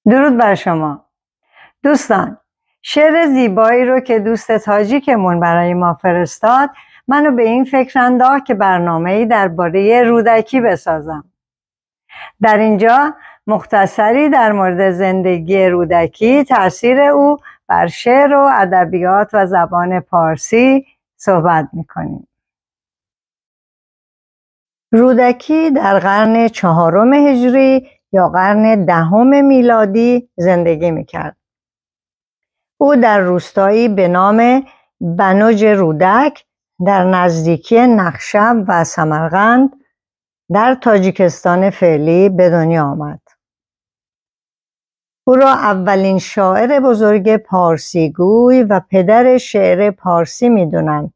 درود بر شما دوستان. شعر زیبایی رو که دوست تاجیکمون برای ما فرستاد منو به این فکر انداخت که برنامه‌ای درباره رودکی بسازم. در اینجا مختصری در مورد زندگی رودکی، تأثیر او بر شعر و ادبیات و زبان پارسی صحبت می‌کنیم. رودکی در قرن 4 هجری یا قرن 10 میلادی زندگی میکرد. او در روستایی به نام بنوج رودک در نزدیکی نخشب و سمرقند در تاجیکستان فعلی به دنیا آمد. او را اولین شاعر بزرگ پارسیگوی و پدر شعر پارسی میدونند.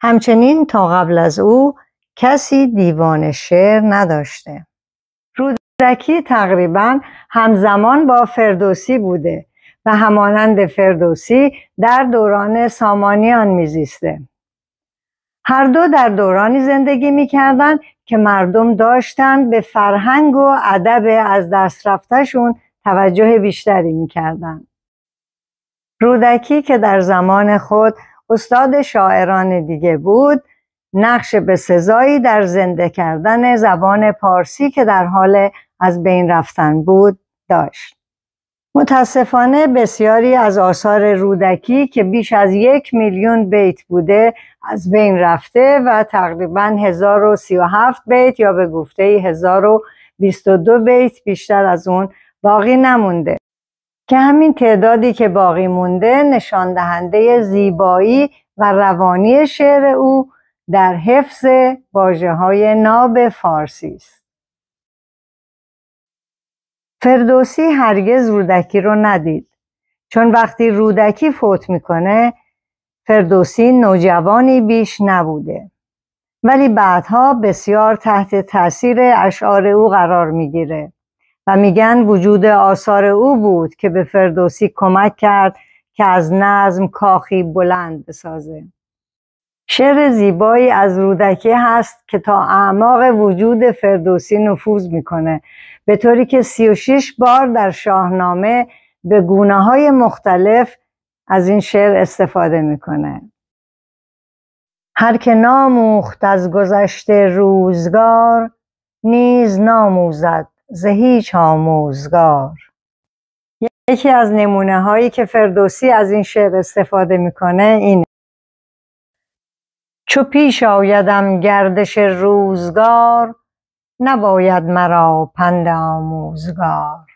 همچنین تا قبل از او کسی دیوان شعر نداشته. رودکی تقریباً همزمان با فردوسی بوده و همانند فردوسی در دوران سامانیان میزیسته. هر دو در دورانی زندگی میکردند که مردم داشتند به فرهنگ و ادب از دست رفتهشون توجه بیشتری میکردند. رودکی که در زمان خود استاد شاعران دیگه بود، نقش بسزایی در زنده کردن زبان پارسی که در حال از بین رفتن بود داشت. متاسفانه بسیاری از آثار رودکی که بیش از 1,000,000 بیت بوده از بین رفته و تقریباً 1037 بیت یا به گفته 1022 بیت بیشتر از اون باقی نمونده که همین تعدادی که باقی مونده نشان دهنده زیبایی و روانی شعر او در حفظ واژه‌های ناب فارسی است. فردوسی هرگز رودکی رو ندید، چون وقتی رودکی فوت میکنه فردوسی نوجوانی بیش نبوده، ولی بعدها بسیار تحت تاثیر اشعار او قرار میگیره و میگن وجود آثار او بود که به فردوسی کمک کرد که از نظم کاخی بلند بسازه. شعر زیبایی از رودکی هست که تا اعماق وجود فردوسی نفوذ میکنه، به طوری که 36 بار در شاهنامه به گونه‌های مختلف از این شعر استفاده میکنه. هر که ناموخت از گذشته روزگار، نیز ناموزد ز هیچ آموزگار. یکی از نمونه هایی که فردوسی از این شعر استفاده میکنه اینه: چو پیش آیدم گردش روزگار، نباید مرا پند آموزگار.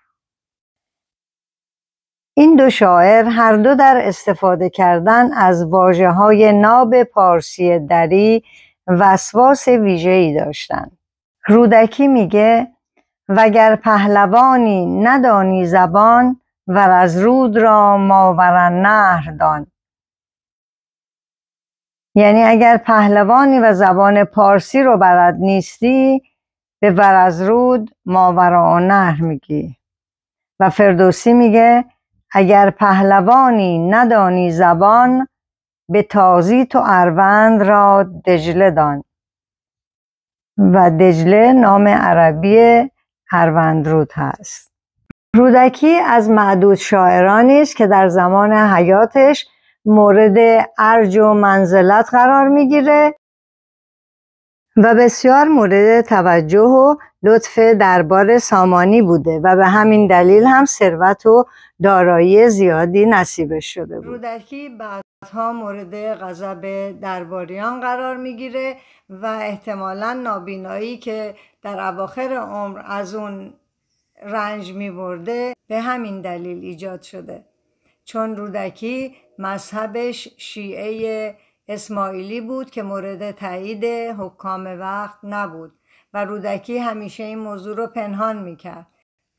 این دو شاعر هر دو در استفاده کردن از واژه‌های ناب پارسی دری وسواس ویژه‌ای داشتند. رودکی میگه وگر پهلوانی ندانی زبان، ور از رود را ماورالنهر دان. یعنی اگر پهلوانی و زبان پارسی رو بلد نیستی، به ور از رود ماوراءالنهر میگی. و فردوسی میگه اگر پهلوانی ندانی زبان، به تازیت و اروند را دجله دان. و دجله نام عربی اروندرود هست. رودکی از معدود شاعرانی است که در زمان حیاتش مورد ارج و منزلت قرار میگیره و بسیار مورد توجه و لطف دربار سامانی بوده و به همین دلیل هم ثروت و دارایی زیادی نصیبش شده بود. رودکی بعدها مورد غضب درباریان قرار میگیره و احتمالاً نابینایی که در اواخر عمر از اون رنج میبرده به همین دلیل ایجاد شده، چون رودکی مذهبش شیعه اسماعیلی بود که مورد تایید حکام وقت نبود و رودکی همیشه این موضوع رو پنهان میکرد.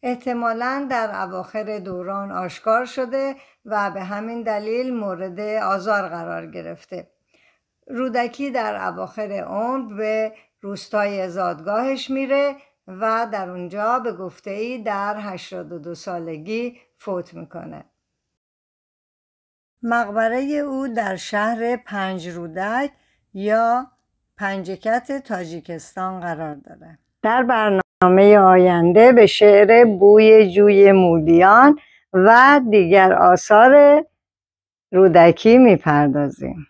احتمالاً در اواخر دوران آشکار شده و به همین دلیل مورد آزار قرار گرفته. رودکی در اواخر عمر به روستای زادگاهش میره و در اونجا به گفته‌ای در 82 سالگی فوت میکنه. مقبره او در شهر پنجرودک یا پنجکت تاجیکستان قرار داره. در برنامه برنامه آینده به شعر بوی جوی مولیان و دیگر آثار رودکی میپردازیم.